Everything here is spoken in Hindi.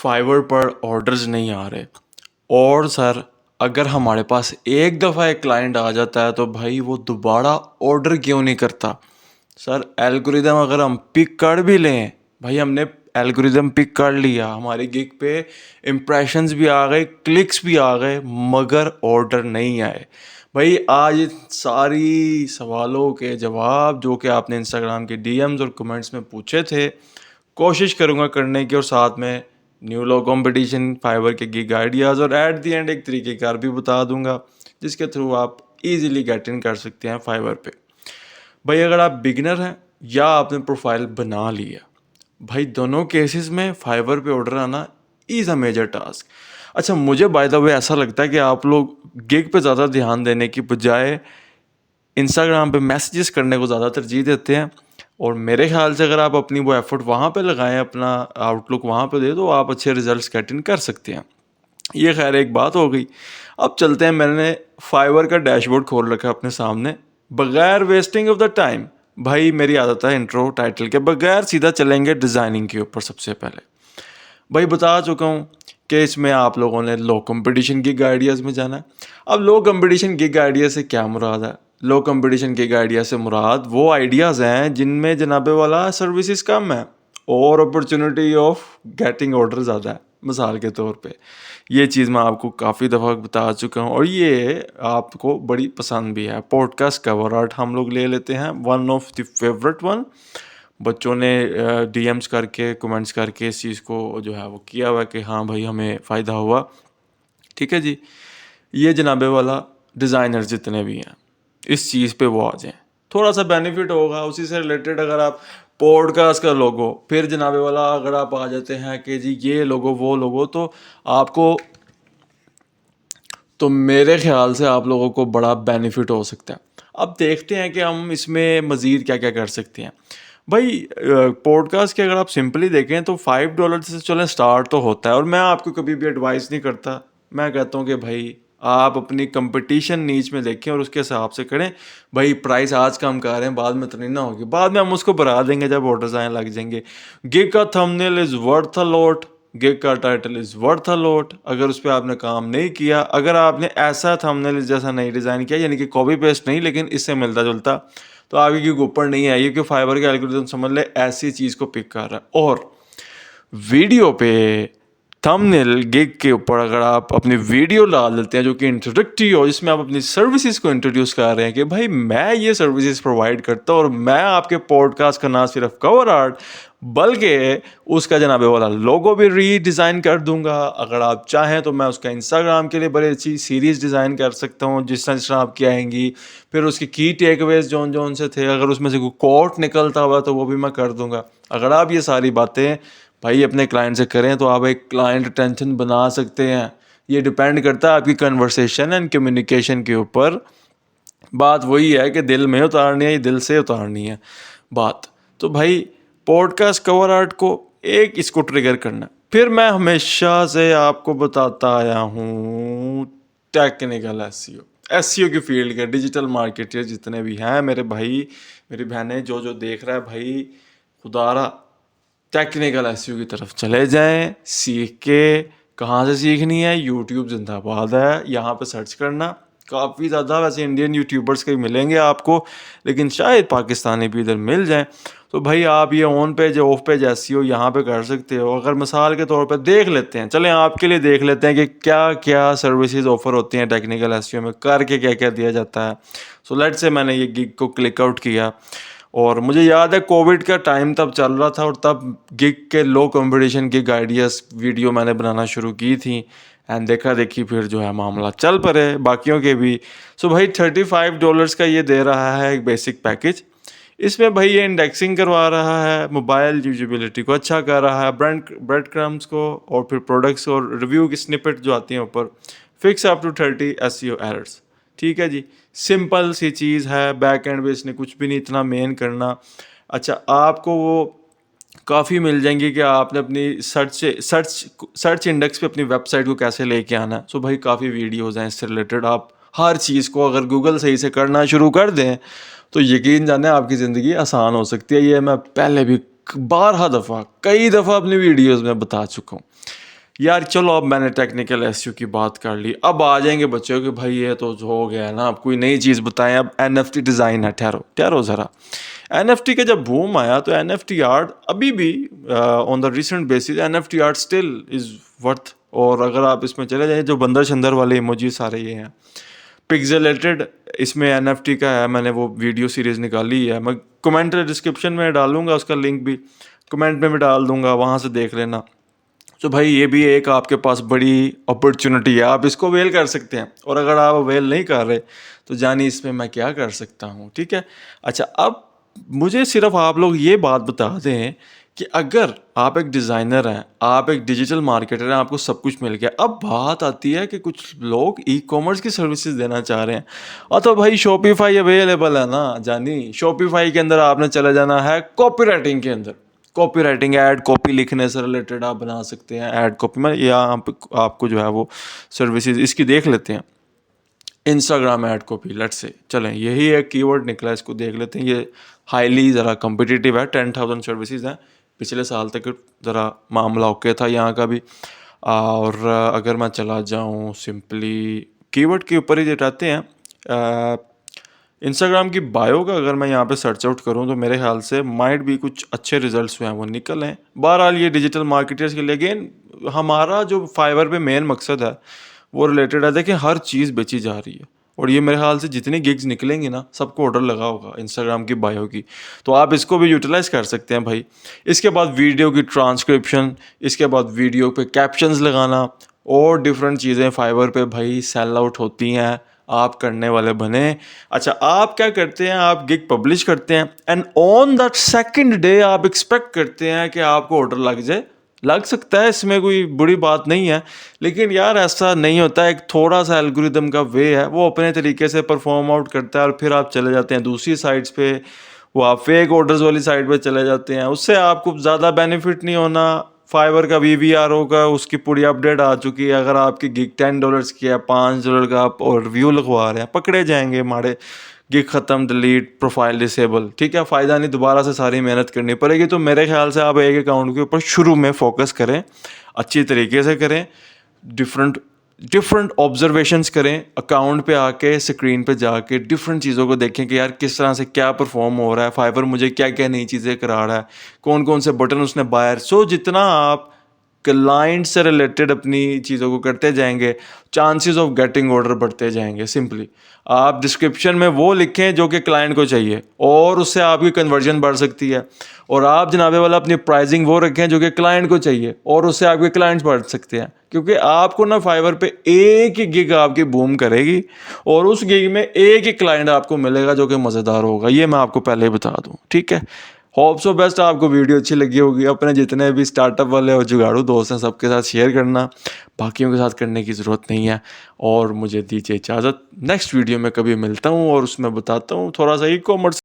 फाइवर पर ऑर्डर्स नहीं आ रहे। और सर अगर हमारे पास एक दफ़ा एक क्लाइंट आ जाता है तो भाई वो दोबारा ऑर्डर क्यों नहीं करता। सर एल्गोरिदम अगर हम पिक कर भी लें, भाई हमने एल्गोरिदम पिक कर लिया, हमारी गिग पे इम्प्रेशंस भी आ गए, क्लिक्स भी आ गए, मगर ऑर्डर नहीं आए। भाई आज इन सारी सवालों के जवाब जो कि आपने इंस्टाग्राम के डीएम्स और कमेंट्स में पूछे थे, कोशिश करूँगा करने की, और साथ में न्यू लो कंपटीशन, फाइवर के गिग आइडियाज़, और एट दी एंड एक तरीक़ेकार भी बता दूंगा जिसके थ्रू आप इजीली गेट इन कर सकते हैं फाइवर पे। भाई अगर आप बिगिनर हैं या आपने प्रोफाइल बना लिया, भाई दोनों केसेस में फाइवर पे ऑर्डर आना इज़ अ मेजर टास्क। अच्छा, मुझे बाय द वे ऐसा लगता है कि आप लोग गिग पे ज़्यादा ध्यान देने की बजाय इंस्टाग्राम पे मैसेजेस करने को ज़्यादा तरजीह देते हैं, और मेरे ख्याल से अगर आप अपनी वो एफर्ट वहाँ पे लगाएं, अपना आउटलुक वहाँ पे दे, तो आप अच्छे रिजल्ट्स गेट इन कर सकते हैं। ये खैर एक बात हो गई। अब चलते हैं, मैंने फाइवर का डैशबोर्ड खोल रखा है अपने सामने, बगैर वेस्टिंग ऑफ द टाइम। भाई मेरी आदत है इंट्रो टाइटल के बगैर सीधा चलेंगे डिज़ाइनिंग के ऊपर। सबसे पहले भाई बता चुका हूँ कि इसमें आप लोगों ने लो कंपटीशन गिग आइडियाज़ में जाना है। अब लो कंपटीशन गिग आइडिया से क्या मुराद है? लो कंपटीशन गिग आइडिया से मुराद वो आइडियाज़ हैं जिनमें जनाबे वाला सर्विसेज कम है और अपॉर्चुनिटी ऑफ गेटिंग ऑर्डर ज़्यादा है। मिसाल के तौर पे ये चीज़ मैं आपको काफ़ी दफ़ा बता चुका हूँ और ये आपको बड़ी पसंद भी है। पॉडकास्ट कवर आर्ट हम लोग ले लेते हैं, one of the favourite one. बच्चों ने डीएम्स करके, कमेंट्स करके इस चीज़ को जो है वो किया हुआ कि हाँ भाई हमें फ़ायदा हुआ। ठीक है जी, ये जनाबे वाला डिज़ाइनर जितने भी हैं इस चीज़ पे वो आ जाएं, थोड़ा सा बेनिफिट होगा। उसी से रिलेटेड अगर आप पॉडकास्ट का लोगो, फिर जनाबे वाला अगर आप आ जाते हैं कि जी ये लोगो वो लोगो, तो आपको, तो मेरे ख्याल से आप लोगों को बड़ा बेनिफिट हो सकता है। अब देखते हैं कि हम इसमें मज़ीद क्या क्या कर सकते हैं। भाई पॉडकास्ट के अगर आप सिंपली देखें तो $5 से चलें स्टार्ट तो होता है, और मैं आपको कभी भी एडवाइस नहीं करता। मैं कहता हूँ कि भाई आप अपनी कंपटीशन नीच में देखें और उसके हिसाब से करें। भाई प्राइस आज कम कर रहे हैं, बाद में तो नहीं ना होगी, बाद में हम उसको बढ़ा देंगे जब ऑर्डर्स आने लग जाएंगे। गिग का thumbnail is worth a lot, gig का title is worth a lot. अगर उस पर आपने काम नहीं किया, अगर आपने ऐसा थंबनेल जैसा नहीं डिज़ाइन किया, यानी कि कॉपी पेस्ट नहीं लेकिन इससे मिलता जुलता, तो आपकी गिग ऊपर नहीं आई, क्योंकि फाइबर का एल्गोरिथम समझ ले ऐसी चीज़ को पिक कर रहा है। और वीडियो पे थंबनेल गिग के ऊपर अगर आप अपनी वीडियो डाल देते हैं जो कि इंट्रोडक्टरी हो, जिसमें आप अपनी सर्विसेज को इंट्रोड्यूस कर रहे हैं कि भाई मैं ये सर्विसेज प्रोवाइड करता हूँ, और मैं आपके पॉडकास्ट का ना सिर्फ कवर आर्ट बल्कि उसका जनाबे वाला लोगो भी रीडिज़ाइन कर दूंगा। अगर आप चाहें तो मैं उसका इंस्टाग्राम के लिए बड़ी अच्छी सीरीज़ डिज़ाइन कर सकता हूँ जिस तरह आपकी आएंगी। फिर उसकी की टेकअवेज जौन जौन से थे, अगर उसमें से कोई कोट निकलता हुआ तो वो भी मैं कर दूंगा। अगर आप ये सारी बातें भाई अपने क्लाइंट से करें तो आप एक क्लाइंट अटेंशन बना सकते हैं। ये डिपेंड करता है आपकी कन्वर्सेशन एंड कम्युनिकेशन के ऊपर। बात वही है कि दिल में उतारनी है, दिल से उतारनी है बात। तो भाई पॉडकास्ट कवर आर्ट को एक इसको ट्रिगर करना। फिर मैं हमेशा से आपको बताता आया हूँ टेक्निकल एसईओ, एसईओ की फील्ड के डिजिटल मार्केटर जितने भी हैं मेरे भाई मेरी बहनें, जो जो देख रहा है भाई, खुदारा टेक्निकल एसईओ की तरफ चले जाएं, सीख के। कहाँ से सीखनी है? यूट्यूब जिंदाबाद है, यहाँ पे सर्च करना। काफ़ी ज़्यादा वैसे इंडियन यूट्यूबर्स के मिलेंगे आपको, लेकिन शायद पाकिस्तानी भी इधर मिल जाएं। तो भाई आप ये on page of page SEO यहाँ पे कर सकते हो। अगर मिसाल के तौर पे देख लेते हैं, चलें आपके लिए देख लेते हैं कि क्या क्या सर्विसेज ऑफर होती हैं टेक्निकल एसईओ में, करके क्या क्या दिया जाता है। सो लेट से मैंने ये गिग को क्लिक आउट किया, और मुझे याद है कोविड का टाइम तब चल रहा था, और तब गिग के लो कंपटीशन गिग आइडियाज़ वीडियो मैंने बनाना शुरू की थी। एंड देखा देखी फिर जो है मामला चल पड़े बाकियों के भी। सो भाई $35 का ये दे रहा है एक बेसिक पैकेज। इसमें भाई ये इंडेक्सिंग करवा रहा है, मोबाइल यूजेबिलिटी को अच्छा कर रहा है, ब्रेड क्रम्स को, और फिर प्रोडक्ट्स और रिव्यू की स्निपेट जो आती हैं ऊपर, fix up to 30 SEO errors. ठीक है जी, सिंपल सी चीज़ है, बैक एंड पे इसने कुछ भी नहीं इतना मेन करना। अच्छा, आपको वो काफ़ी मिल जाएंगी कि आपने अपनी सर्च इंडेक्स पे अपनी वेबसाइट को कैसे लेके आना है। सो भाई काफ़ी वीडियोज़ हैं इससे रिलेटेड। आप हर चीज़ को अगर गूगल सही से करना शुरू कर दें तो यकीन जाने आपकी ज़िंदगी आसान हो सकती है। ये मैं पहले भी बारहा दफ़ा कई दफ़ा अपनी वीडियोज़ में बता चुका हूँ। यार चलो अब मैंने टेक्निकल एसईओ की बात कर ली, अब आ जाएंगे बच्चों कि भाई ये तो हो गया है ना, अब कोई नई चीज़ बताएं। अब एनएफटी डिज़ाइन है, ठहरो ठहरो ज़रा। एनएफटी का जब बूम आया तो एनएफटी आर्ट अभी भी on the recent basis NFT art still is worth. और अगर आप इसमें चले जाएं, जो बंदर शंदर वाले इमोजी सारे ये हैं पिक्सेलेटेड, इसमें एनएफटी का है, मैंने वो वीडियो सीरीज़ निकाली है, मैं कमेंट डिस्क्रिप्शन में डालूंगा, उसका लिंक भी कमेंट में भी डाल दूंगा, वहाँ से देख लेना। तो भाई ये भी एक आपके पास बड़ी अपॉर्चुनिटी है, आप इसको अवेल कर सकते हैं। और अगर आप अवेल नहीं कर रहे तो जानिए इसमें मैं क्या कर सकता हूँ, ठीक है। अच्छा, अब मुझे सिर्फ आप लोग ये बात बता दें कि अगर आप एक डिज़ाइनर हैं, आप एक डिजिटल मार्केटर हैं, आपको सब कुछ मिल गया, अब बात आती है कि कुछ लोग ई कॉमर्स की सर्विसेज देना चाह रहे हैं। और तो भाई शॉपिफाई अवेलेबल है ना जानी। शॉपिफाई के अंदर आपने चले जाना है कॉपी राइटिंग के अंदर। कॉपी राइटिंग, ऐड कॉपी लिखने से रिलेटेड आप बना सकते हैं ऐड कॉपी में, या आपको जो है वो सर्विसेज इसकी देख लेते हैं। Instagram add copy, let's say चलें, यही एक कीवर्ड निकला, इसको देख लेते हैं। ये हाईली ज़रा कम्पिटिटिव है, 10,000 सर्विसेज हैं। पिछले साल तक ज़रा मामला ओके था यहाँ का भी। और अगर मैं चला जाऊँ सिंपली कीवर्ड के ऊपर ही रहते हैं, इंस्टाग्राम की बायो का अगर मैं यहाँ पे सर्च आउट करूँ तो मेरे ख्याल से माइट भी कुछ अच्छे रिजल्ट्स हुए हैं वो निकल हैं। बहरहाल ये डिजिटल मार्केटर्स के लिए अगेन हमारा जो फाइवर पे मेन मकसद है वो रिलेटेड है। देखिए हर चीज़ बेची जा रही है, और ये मेरे ख्याल से जितनी गिग्स निकलेंगी ना सबको ऑर्डर लगा होगा इंस्टाग्राम की बायो की, तो आप इसको भी यूटिलाइज़ कर सकते हैं भाई। इसके बाद वीडियो की ट्रांसक्रिप्शन, इसके बाद वीडियो पे कैप्शंस लगाना और डिफरेंट चीज़ें फाइवर पे भाई सेल आउट होती हैं, आप करने वाले बने। अच्छा, आप क्या करते हैं, आप गिग पब्लिश करते हैं and on that second day आप एक्सपेक्ट करते हैं कि आपको ऑर्डर लग जाए। लग सकता है, इसमें कोई बुरी बात नहीं है, लेकिन यार ऐसा नहीं होता। एक थोड़ा सा एल्गोरिदम का वे है, वो अपने तरीके से परफॉर्म आउट करता है और फिर आप चले जाते हैं दूसरी साइट्स पे, वो आप फेक ऑर्डर्स वाली साइट पे चले जाते हैं। उससे आपको ज़्यादा बेनिफिट नहीं होना। फाइवर का VVRO का उसकी पूरी अपडेट आ चुकी है। अगर आपकी गिग $10 की है, $5 का आप और व्यू लगवा रहे हैं, पकड़े जाएंगे माड़े। गिग ख़त्म, डिलीट, प्रोफाइल डिसेबल, ठीक है, फ़ायदा नहीं, दोबारा से सारी मेहनत करनी पड़ेगी। तो मेरे ख्याल से आप एक अकाउंट के ऊपर शुरू में फोकस करें, अच्छी तरीके से करें, डिफरेंट डिफरेंट ऑब्जर्वेशंस करें, अकाउंट पे आके स्क्रीन पे जाके डिफरेंट चीज़ों को देखें कि यार किस तरह से क्या परफॉर्म हो रहा है, फाइवर मुझे क्या क्या नई चीज़ें करा रहा है, कौन कौन से बटन उसने बायर। सो जितना आप क्लाइंट से रिलेटेड अपनी चीज़ों को करते जाएंगे, चांसेस ऑफ गेटिंग ऑर्डर बढ़ते जाएंगे। सिंपली आप डिस्क्रिप्शन में वो लिखें जो कि क्लाइंट को चाहिए, और उससे आपकी कन्वर्जन बढ़ सकती है। और आप जनाबे वाला अपनी प्राइसिंग वो रखें जो कि क्लाइंट को चाहिए, और उससे आपके क्लाइंट्स बढ़ सकते हैं। क्योंकि आपको ना फाइवर पे एक ही गिग आपकी बूम करेगी, और उस गिग में एक ही क्लाइंट आपको मिलेगा जो कि मज़ेदार होगा, ये मैं आपको पहले ही बता दूँ, ठीक है। होप सो बेस्ट आपको वीडियो अच्छी लगी होगी। अपने जितने भी स्टार्टअप वाले और जुगाड़ू दोस्त हैं सबके साथ शेयर करना, बाकियों के साथ करने की ज़रूरत नहीं है। और मुझे दीजिए इजाज़त, नेक्स्ट वीडियो में कभी मिलता हूँ और उसमें बताता हूँ थोड़ा सा ई कॉमर्स